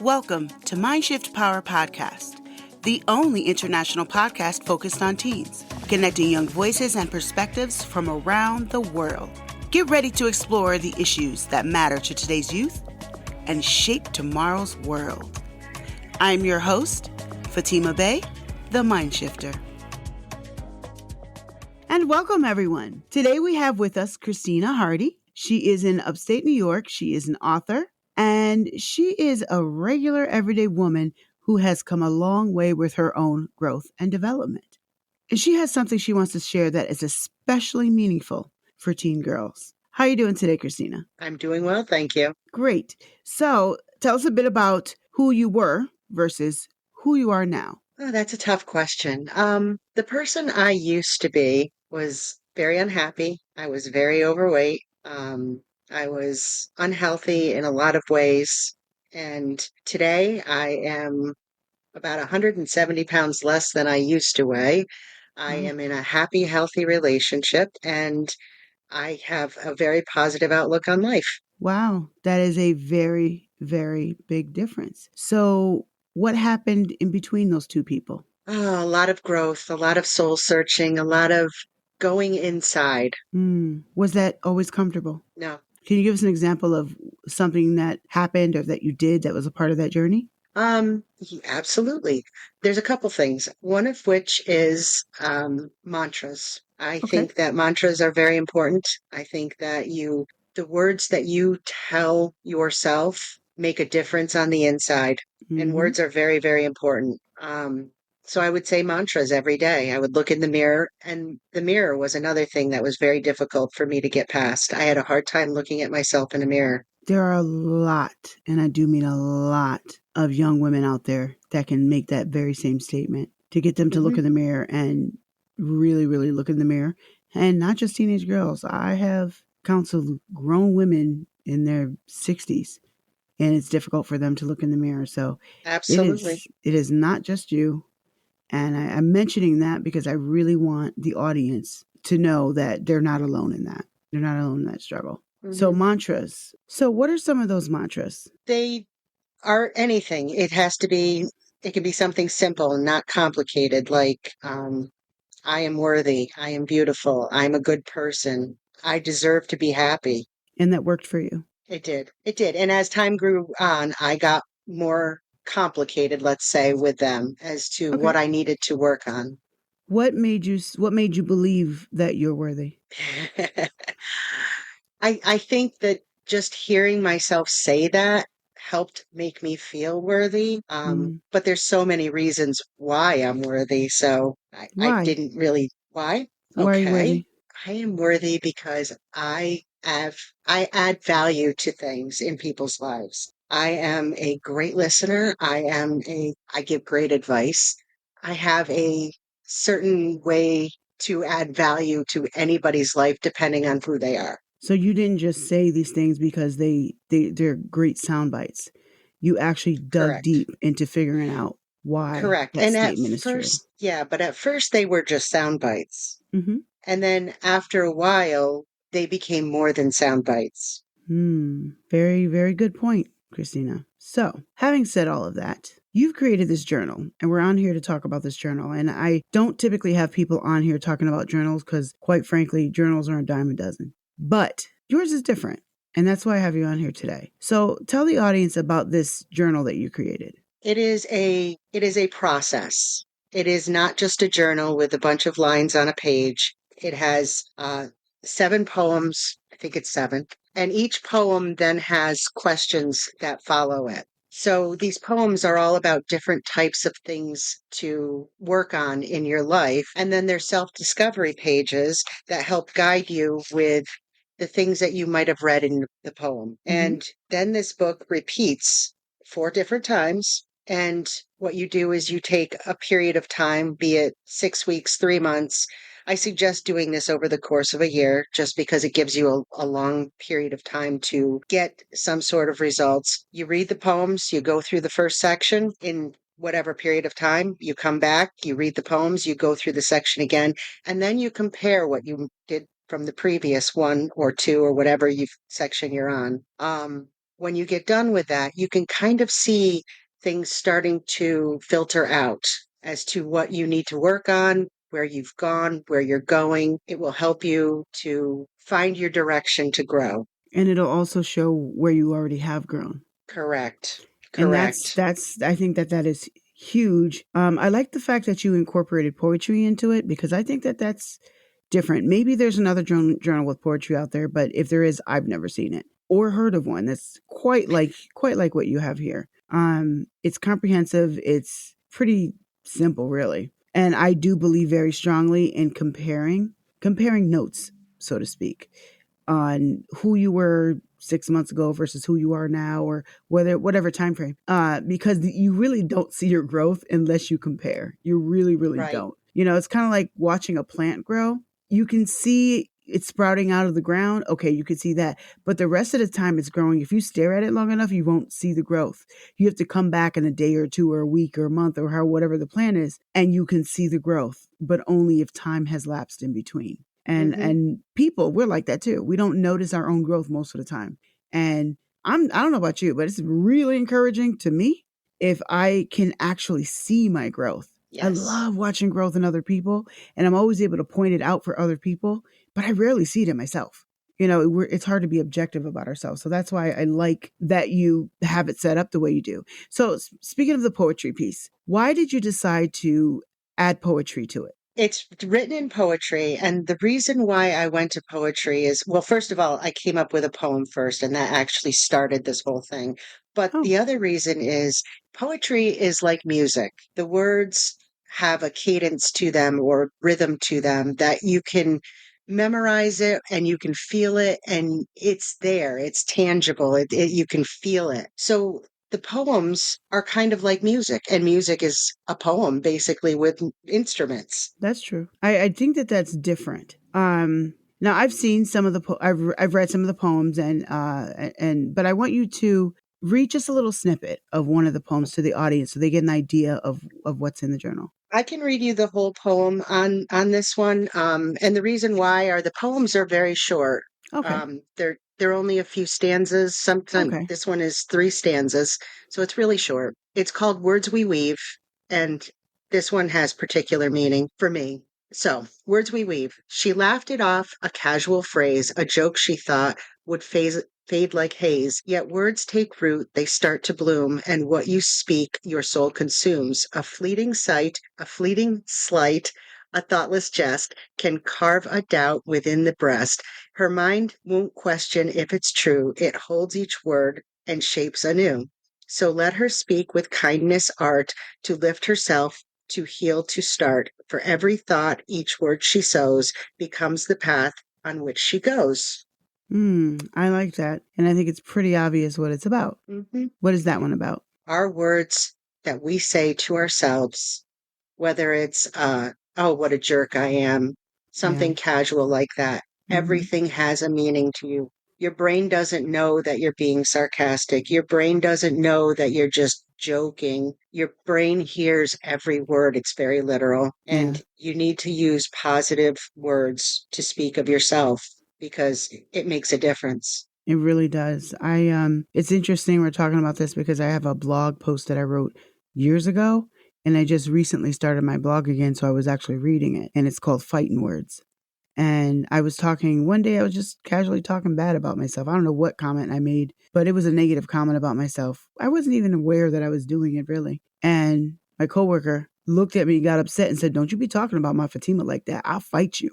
Welcome to MindShift Power Podcast, the only international podcast focused on teens, connecting young voices and perspectives from around the world. Get ready to explore the issues that matter to today's youth and shape tomorrow's world. I'm your host, Fatima Bey, the MindShifter. And welcome, everyone. Today we have with us Kristina Hardy. She is in upstate New York. She is an author, and she is a regular everyday woman who has come a long way with her own growth and development. And she has something she wants to share that is especially meaningful for teen girls. How are you doing today, Kristina? I'm doing well, thank you. Great. So tell us a bit about who you were versus who you are now. Oh, that's a tough question. The person I used to be was very unhappy. I was very overweight. I was unhealthy in a lot of ways. And today I am about 170 pounds less than I used to weigh. I am in a happy, healthy relationship, and I have a very positive outlook on life. Wow, that is a very, very big difference. So what happened in between those two people? Oh, a lot of growth, a lot of soul searching, a lot of going inside. Was that always comfortable? No. Can you give us an example of something that happened or that you did that was a part of that journey? Absolutely. There's a couple things. One of which is mantras. I think that mantras are very important. I think that the words that you tell yourself make a difference on the inside, and words are very, very important. So I would say mantras every day. I would look in the mirror, and the mirror was another thing that was very difficult for me to get past. I had a hard time looking at myself in a mirror. There are a lot, and I do mean a lot, of young women out there that can make that very same statement. To get them to look in the mirror and really, really look in the mirror. And not just teenage girls. I have counseled grown women in their 60s, and it's difficult for them to look in the mirror. So Absolutely. it is not just you. And I'm mentioning that because I really want the audience to know that they're not alone in that. They're not alone in that struggle. So mantras. So what are some of those mantras? They are anything. It can be something simple and not complicated, like I am worthy, I am beautiful, I'm a good person, I deserve to be happy. And that worked for you? It did. It did. And as time grew on, I got more complicated, let's say, with them as to what I needed to work on. What made you believe that you're worthy? I think that just hearing myself say that helped make me feel worthy. But there's so many reasons why I'm worthy. So I Why? didn't really, why? Why are you worthy? I am worthy because I add value to things in people's lives. I am a great listener. I give great advice. I have a certain way to add value to anybody's life depending on who they are. So you didn't just say these things because they're great sound bites. You actually dug Correct. deep into figuring out why Correct. that And at statement is true. first, yeah, but at first they were just sound bites. And then after a while, they became more than sound bites. Very, very good point, Kristina. So, having said all of that, you've created this journal, and we're on here to talk about this journal. And I don't typically have people on here talking about journals because, quite frankly, journals are a dime a dozen. But yours is different, and that's why I have you on here today. So, tell the audience about this journal that you created. It is a process. It is not just a journal with a bunch of lines on a page. It has 7 poems. I think it's 7. And each poem then has questions that follow it. So these poems are all about different types of things to work on in your life. And then there's self-discovery pages that help guide you with the things that you might have read in the poem. And then this book repeats 4 different times. And what you do is you take a period of time, be it 6 weeks, 3 months. I suggest doing this over the course of a year just because it gives you a long period of time to get some sort of results. You read the poems, you go through the first section in whatever period of time, you come back, you read the poems, you go through the section again, and then you compare what you did from the previous 1 or 2 or whatever section you're on. when you get done with that, you can kind of see things starting to filter out as to what you need to work on, where you've gone, where you're going. It will help you to find your direction to grow. And it'll also show where you already have grown. Correct. And Correct. I think that is huge. I like the fact that you incorporated poetry into it because I think that that's different. Maybe there's another journal with poetry out there, but if there is, I've never seen it or heard of one that's quite like what you have here. It's comprehensive. It's pretty simple, really, and I do believe very strongly in comparing notes, so to speak, on who you were 6 months ago versus who you are now, or whatever time frame. Because you really don't see your growth unless you compare. You really Right. don't. It's kind of like watching a plant grow. You can see it's sprouting out of the ground. Okay, you can see that. But the rest of the time it's growing. If you stare at it long enough, you won't see the growth. You have to come back in a day or two or a week or a month or whatever the plan is, and you can see the growth, but only if time has lapsed in between. Mm-hmm. And people, we're like that too. We don't notice our own growth most of the time. And I don't know about you, but it's really encouraging to me if I can actually see my growth. I Yes. love watching growth in other people, and I'm always able to point it out for other people, but I rarely see it in myself. It's hard to be objective about ourselves. So that's why I like that you have it set up the way you do. So, speaking of the poetry piece, why did you decide to add poetry to it? It's written in poetry. And the reason why I went to poetry is, well, first of all, I came up with a poem first, and that actually started this whole thing. But Oh, the other reason is poetry is like music. The words have a cadence to them or rhythm to them that you can memorize it and you can feel it and it's there. It's tangible. You can feel it. So the poems are kind of like music, and music is a poem basically with instruments. that's true. I think that that's different. Now I've seen some of the I've read some of the poems, and but I want you to read just a little snippet of one of the poems to the audience so they get an idea of what's in the journal. I can read you the whole poem on this one, and the reason why are the poems are very short. Okay. They're only a few stanzas. Sometimes Okay. this one is three stanzas, so it's really short. It's called Words We Weave, and this one has particular meaning for me. So, Words We Weave. She laughed it off, a casual phrase, a joke she thought would fade like haze. Yet words take root, they start to bloom, and what you speak, your soul consumes. A fleeting sight, a fleeting slight, a thoughtless jest can carve a doubt within the breast. Her mind won't question if it's true. It holds each word and shapes anew. So let her speak with kindness, art, to lift herself, to heal, to start. For every thought, each word she sows becomes the path on which she goes. I like that, and I think it's pretty obvious what it's about. Mhm. What is that one about? Our words that we say to ourselves, whether it's, oh, what a jerk I am, Yeah. something casual like that, Hmm. everything has a meaning to you. Your brain doesn't know that you're being sarcastic. Your brain doesn't know that you're just joking. Your brain hears every word. It's very literal. Yeah. And you need to use positive words to speak of yourself because it makes a difference. It really does. It's interesting we're talking about this because I have a blog post that I wrote years ago, and I just recently started my blog again, so I was actually reading it, and it's called Fighting Words. And I was talking one day, I was just casually talking bad about myself. I don't know what comment I made, but it was a negative comment about myself. I wasn't even aware that I was doing it really. And my coworker looked at me, got upset, and said, "Don't you be talking about my Fatima like that. I'll fight you."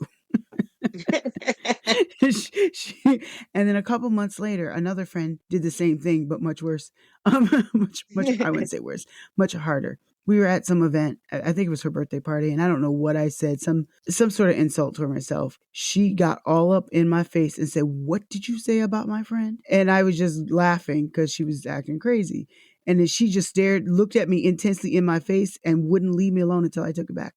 And then a couple months later, another friend did the same thing, but much worse. Much, I wouldn't say worse, much harder. We were at some event. I think it was her birthday party, and I don't know what I said. Some sort of insult to myself. She got all up in my face and said, "What did you say about my friend?" And I was just laughing because she was acting crazy. And then she just looked at me intensely in my face, and wouldn't leave me alone until I took it back.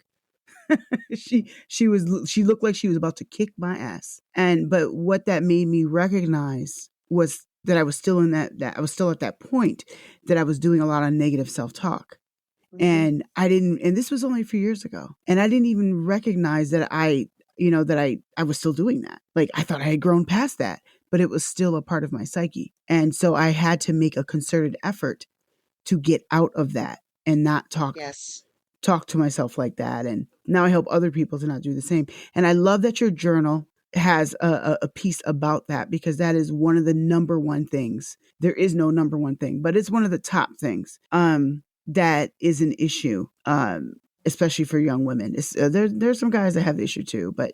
She looked like she was about to kick my ass. And but what that made me recognize was that I was still in that I was still at that point that I was doing a lot of negative self-talk. Mhm. And I didn't and this was only a few years ago. And I didn't even recognize that I was still doing that. Like I thought I had grown past that. but it was still a part of my psyche. And so I had to make a concerted effort to get out of that and not Yes. talk to myself like that. And now I help other people to not do the same. And I love that your journal has a piece about that, because that is one of the number one things. There is no number one thing, but it's one of the top things that is an issue, especially for young women. There's some guys that have the issue too, but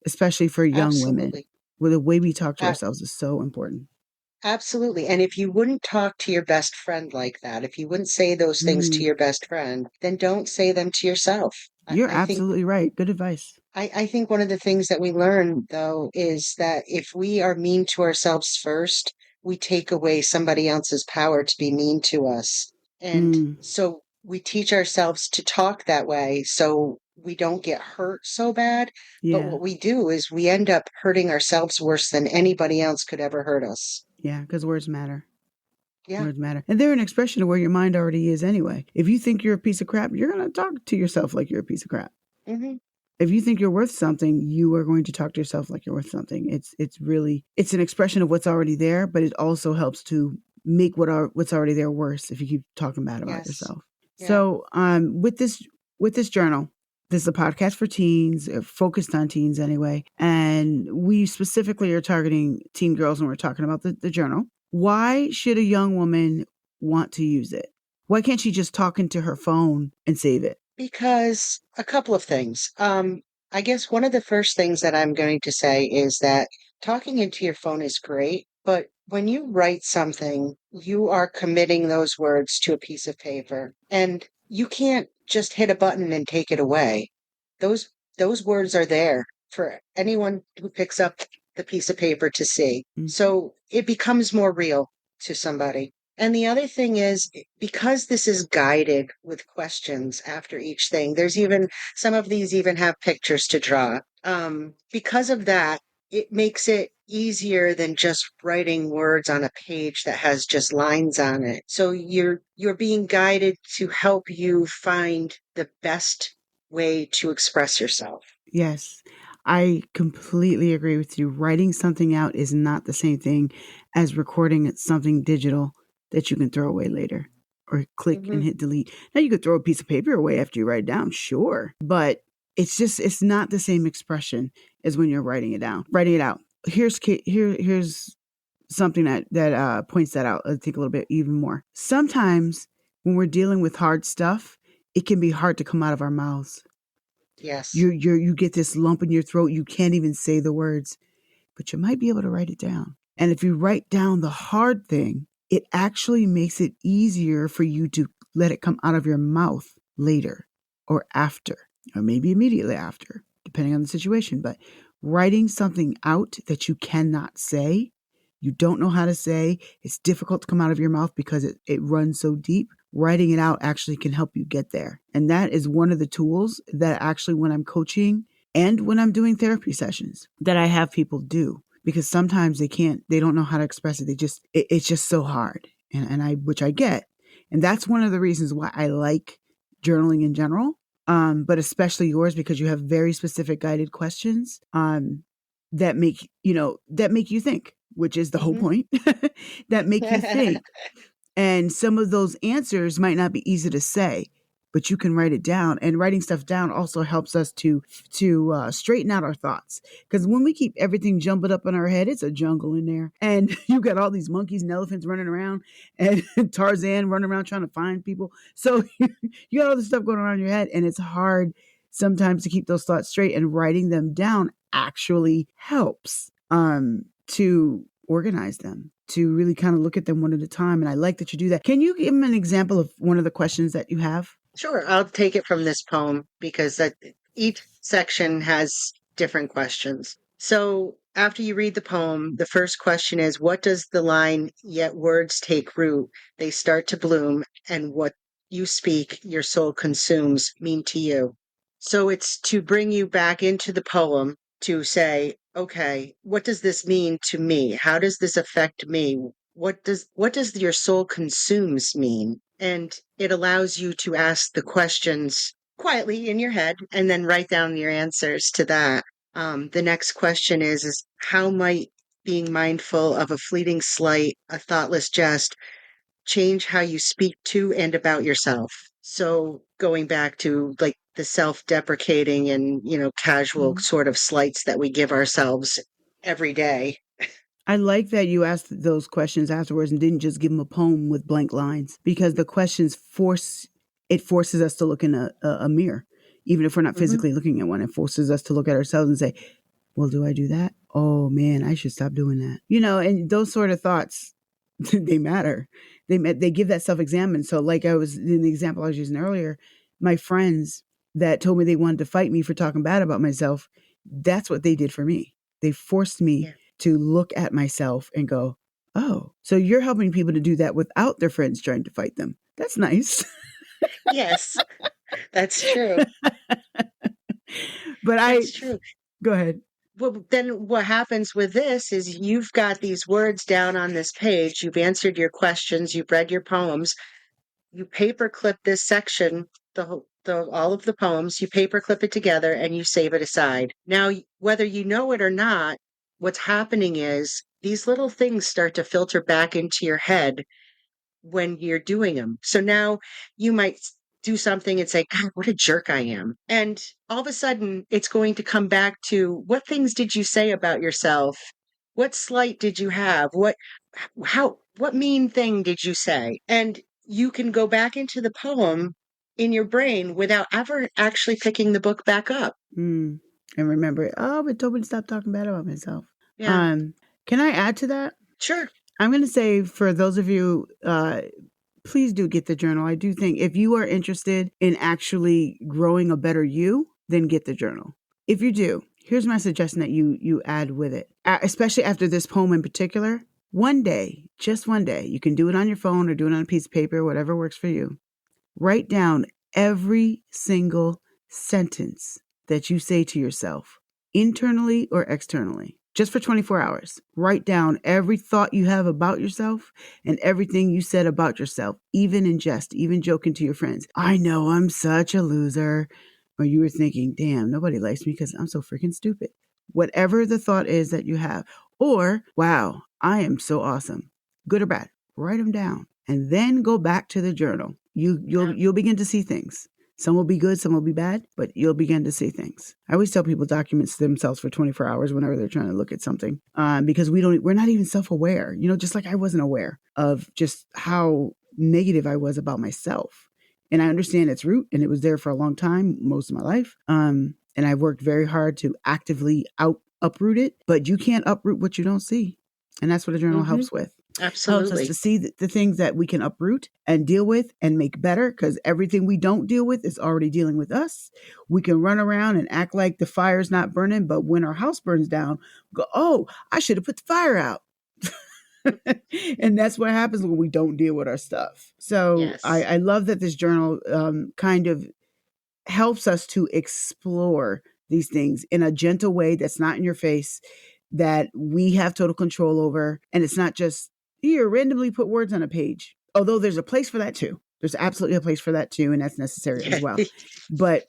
especially for young women, Absolutely. where the way we talk to Uh, ourselves is so important. Absolutely. And if you wouldn't talk to your best friend like that, if you wouldn't say those things to Mm, your best friend, then don't say them to yourself. you're I think absolutely right. Good advice. I think one of the things that we learn, though, is that if we are mean to ourselves first, we take away somebody else's power to be mean to us. And Mm, so we teach ourselves to talk that way so we don't get hurt so bad. But yeah. what we do is we end up hurting ourselves worse than anybody else could ever hurt us. Yeah. Because words matter. Yeah. Words matter. And they're an expression of where your mind already is anyway. If you think you're a piece of crap, you're going to talk to yourself like you're a piece of crap. Hmm. If you think you're worth something, you are going to talk to yourself like you're worth something. It's an expression of what's already there, but it also helps to make what's already there worse if you keep talking bad about Yes. yourself. Yeah. So, with this journal, this is a podcast for teens, focused on teens anyway, and we specifically are targeting teen girls when we're talking about the journal. Why should a young woman want to use it? Why can't she just talk into her phone and save it? Because a couple of things. I guess one of the first things that I'm going to say is that talking into your phone is great, but when you write something, you are committing those words to a piece of paper, and you can't just hit a button and take it away. Those those words are there for anyone who picks up the piece of paper to see. Mm-hmm. So it becomes more real to somebody. And the other thing is, because this is guided with questions after each thing, there's even some of these even have pictures to draw. Because of that, it makes it easier than just writing words on a page that has just lines on it. So you're being guided to help you find the best way to express yourself. Yes, I completely agree with you. Writing something out is not the same thing as recording something digital that you can throw away later or click Hmm. and hit delete. Now, you could throw a piece of paper away after you write it down, sure, but it's not the same expression as when you're writing it down. Writing it out. Here's something that points that out. I think a little bit even more. Sometimes when we're dealing with hard stuff, it can be hard to come out of our mouths. Yes. You get this lump in your throat. You can't even say the words, but you might be able to write it down. And if you write down the hard thing, it actually makes it easier for you to let it come out of your mouth later or after, or maybe immediately after, depending on the situation. But writing something out that you cannot say, you don't know how to say, it's difficult to come out of your mouth because it runs so deep. Writing it out actually can help you get there. And that is one of the tools that actually, when I'm coaching and when I'm doing therapy sessions, that I have people do, because sometimes they don't know how to express it. It's just so hard. Which I get. And that's one of the reasons why I like journaling in general. But especially yours, because you have very specific guided questions, that make you think, which is the whole Hmm. point. That make you think. And some of those answers might not be easy to say, but you can write it down. And writing stuff down also helps us to straighten out our thoughts. Because when we keep everything jumbled up in our head, it's a jungle in there. And you got all these monkeys and elephants running around, and Tarzan running around trying to find people. So you got all this stuff going on in your head, and it's hard sometimes to keep those thoughts straight. And writing them down actually helps to organize them, to really kind of look at them one at a time. And I like that you do that. Can you give them an example of one of the questions that you have? Sure, I'll take it from this poem because each section has different questions. So, after you read the poem, the first question is, what does the line, yet words take root, they start to bloom, and what you speak, your soul consumes, mean to you? So, it's to bring you back into the poem to say, okay, what does this mean to me? How does this affect me? What does your soul consumes mean? And it allows you to ask the questions quietly in your head and then write down your answers to that. The next question is how might being mindful of a fleeting slight, a thoughtless jest, change how you speak to and about yourself. So going back to like the self-deprecating and, casual Mhm. sort of slights that we give ourselves every day. I like that you asked those questions afterwards and didn't just give them a poem with blank lines, because the questions forces us to look in a mirror, even if we're not Hmm. physically looking at one. It forces us to look at ourselves and say, well, do I do that? Oh man, I should stop doing that. And those sort of thoughts, they matter. They give that self-examine. So like I was in the example I was using earlier, my friends that told me they wanted to fight me for talking bad about myself, that's what they did for me. They forced me Yeah. to look at myself and go, oh, so you're helping people to do that without their friends trying to fight them. That's nice. Yes, that's true. But That's true. go ahead. Well, then what happens with this is you've got these words down on this page. You've answered your questions. You've read your poems. You paperclip this section, all of the poems. You paperclip it together and you save it aside. Now, whether you know it or not, what's happening is these little things start to filter back into your head when you're doing them. So now you might do something and say, God, what a jerk I am. And all of a sudden, it's going to come back to what things did you say about yourself? What slight did you have? What mean thing did you say? And you can go back into the poem in your brain without ever actually picking the book back up. And remember, oh, but told me to stop talking bad about myself. Yeah, Um, can I add to that? sure. I'm going to say for those of you, please do get the journal. I do think if you are interested in actually growing a better you, then get the journal. If you do, here's my suggestion that you add with it, especially after this poem in particular. One day, just one day, you can do it on your phone or do it on a piece of paper, whatever works for you. Write down every single sentence that you say to yourself, internally or externally, just for 24 hours. Write down every thought you have about yourself and everything you said about yourself, even in jest, even joking to your friends. I know I'm such a loser. Or you were thinking, damn, nobody likes me because I'm so freaking stupid. Whatever the thought is that you have, or wow, I am so awesome, good or bad, write them down and then go back to the journal. Yeah. You'll begin to see things. Some will be good, some will be bad, but you'll begin to see things. I always tell people documents themselves for 24 hours whenever they're trying to look at something, because we're not even self-aware. Just like I wasn't aware of just how negative I was about myself, and I understand its root, and it was there for a long time, most of my life. And I've worked very hard to actively uproot it, but you can't uproot what you don't see, and that's what a journal Hmm. helps with. Helps us Absolutely. to see the things that we can uproot and deal with and make better, because everything we don't deal with is already dealing with us. We can run around and act like the fire's not burning, but when our house burns down, we go, oh, I should have put the fire out. And that's what happens when we don't deal with our stuff. So Yes. I love that this journal kind of helps us to explore these things in a gentle way that's not in your face, that we have total control over. And it's not just here, randomly put words on a page. Although there's a place for that too. There's absolutely a place for that too, and that's necessary as Yeah. well. But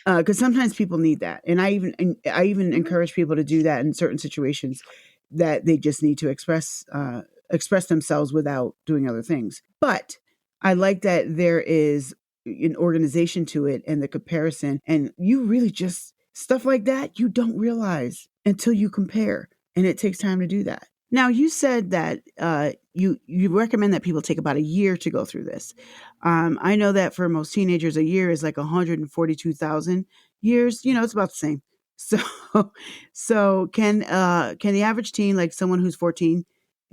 because sometimes people need that, and I even Mhm. encourage people to do that in certain situations, that they just need to express themselves without doing other things. But I like that there is an organization to it and the comparison, and you really just stuff like that you don't realize until you compare, and it takes time to do that. Now, you said that you recommend that people take about a year to go through this. I know that for most teenagers, a year is like 142,000 years. It's about the same. So, so can the average teen, like someone who's 14,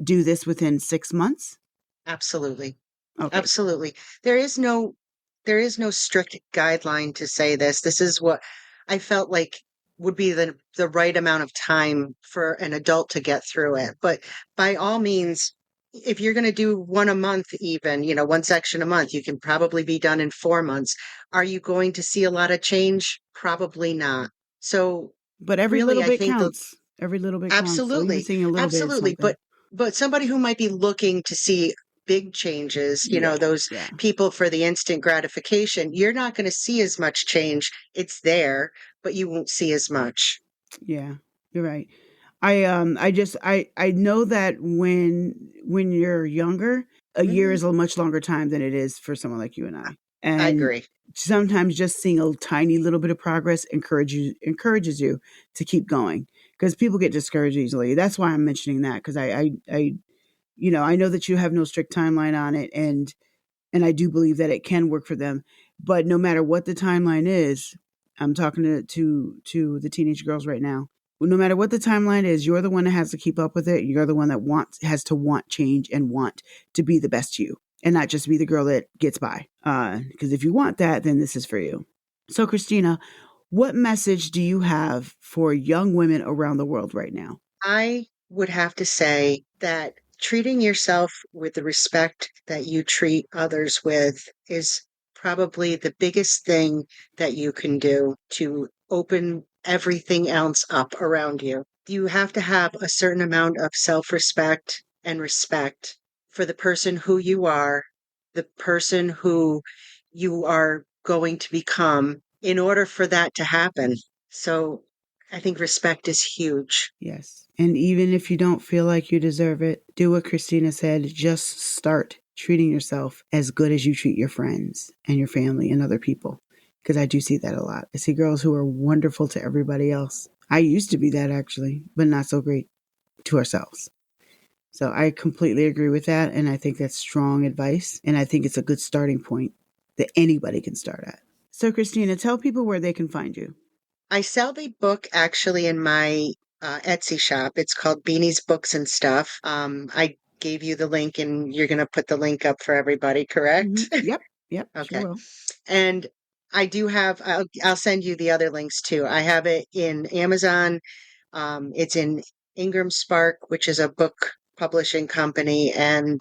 do this within 6 months? Absolutely. Okay. Absolutely. There is no there is no strict guideline to say this. This is what I felt like would be the right amount of time for an adult to get through it. But by all means, if you're going to do one a month, even, one section a month, you can probably be done in 4 months. Are you going to see a lot of change? Probably not. So But every really, little I bit think the counts. Every little bit counts. So even absolutely, seeing a little bit is absolutely. something. But somebody who might be looking to see big changes, Yeah. those Yeah. people for the instant gratification, you're not going to see as much change. It's there, but you won't see as much. Yeah. You're right. I know that when you're younger, a year is a much longer time than it is for someone like you and I. I And agree. sometimes just seeing a tiny little bit of progress encourages you to keep going, because people get discouraged easily. That's why I'm mentioning that, because I I know that you have no strict timeline on it, and I do believe that it can work for them. But no matter what the timeline is, I'm talking to the teenage girls right now. No matter what the timeline is, you're the one that has to keep up with it. You're the one that has to want change and want to be the best you, and not just be the girl that gets by. Because if you want that, then this is for you. So, Kristina, what message do you have for young women around the world right now? I would have to say that treating yourself with the respect that you treat others with is probably the biggest thing that you can do to open everything else up around you. You have to have a certain amount of self respect and respect for the person who you are, the person who you are going to become in order for that to happen. So I think respect is huge. Yes. And even if you don't feel like you deserve it, do what Kristina said. Just start treating yourself as good as you treat your friends and your family and other people. Because I do see that a lot. I see girls who are wonderful to everybody else. I used to be that, actually, but not so great to ourselves. So I completely agree with that. And I think that's strong advice. And I think it's a good starting point that anybody can start at. So, Kristina, tell people where they can find you. I sell the book actually in my Etsy shop. It's called Beanie's Books and Stuff. I gave you the link and you're going to put the link up for everybody, correct? Yep. Yep. Sure Okay. will. And I do have, I'll send you the other links too. I have it in Amazon. It's in Ingram Spark, which is a book publishing company, and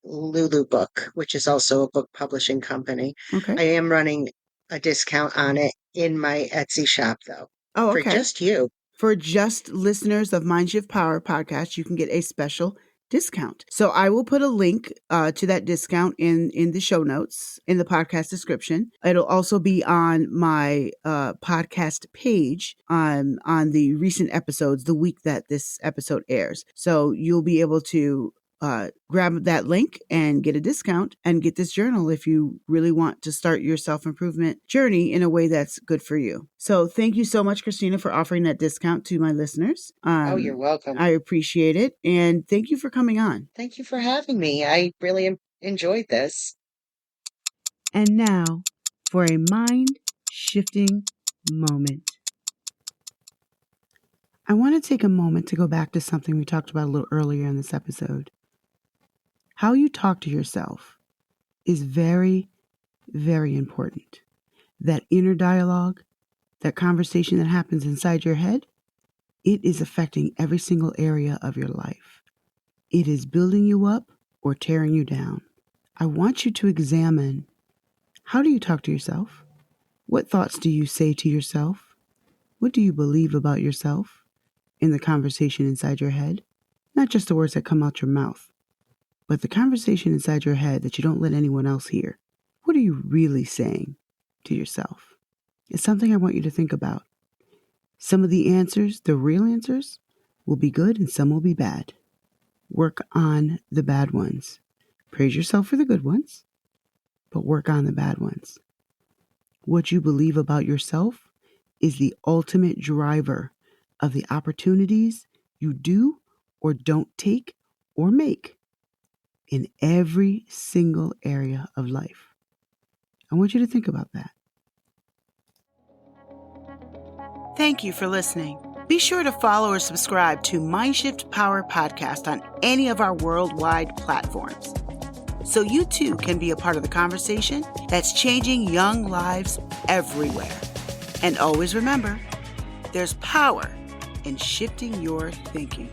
Lulu Book, which is also a book publishing company. Okay. I am running a discount on it in my Etsy shop, though, Oh, for okay. just you. For just listeners of MindShift Power podcast, you can get a special discount. So I will put a link to that discount in the show notes in the podcast description. It'll also be on my podcast page on the recent episodes, the week that this episode airs. So you'll be able to grab that link and get a discount and get this journal if you really want to start your self-improvement journey in a way that's good for you. So thank you so much, Kristina, for offering that discount to my listeners. Oh, you're welcome. I appreciate it. And thank you for coming on. Thank you for having me. I really enjoyed this. And now for a mind-shifting moment. I want to take a moment to go back to something we talked about a little earlier in this episode. How you talk to yourself is very, very important. That inner dialogue, that conversation that happens inside your head, it is affecting every single area of your life. It is building you up or tearing you down. I want you to examine, how do you talk to yourself? What thoughts do you say to yourself? What do you believe about yourself in the conversation inside your head? Not just the words that come out your mouth, but the conversation inside your head that you don't let anyone else hear. What are you really saying to yourself? It's something I want you to think about. Some of the answers, the real answers, will be good and some will be bad. Work on the bad ones. Praise yourself for the good ones, but work on the bad ones. What you believe about yourself is the ultimate driver of the opportunities you do or don't take or make in every single area of life. I want you to think about that. Thank you for listening. Be sure to follow or subscribe to MindShift Power Podcast on any of our worldwide platforms, so you too can be a part of the conversation that's changing young lives everywhere. And always remember, there's power in shifting your thinking.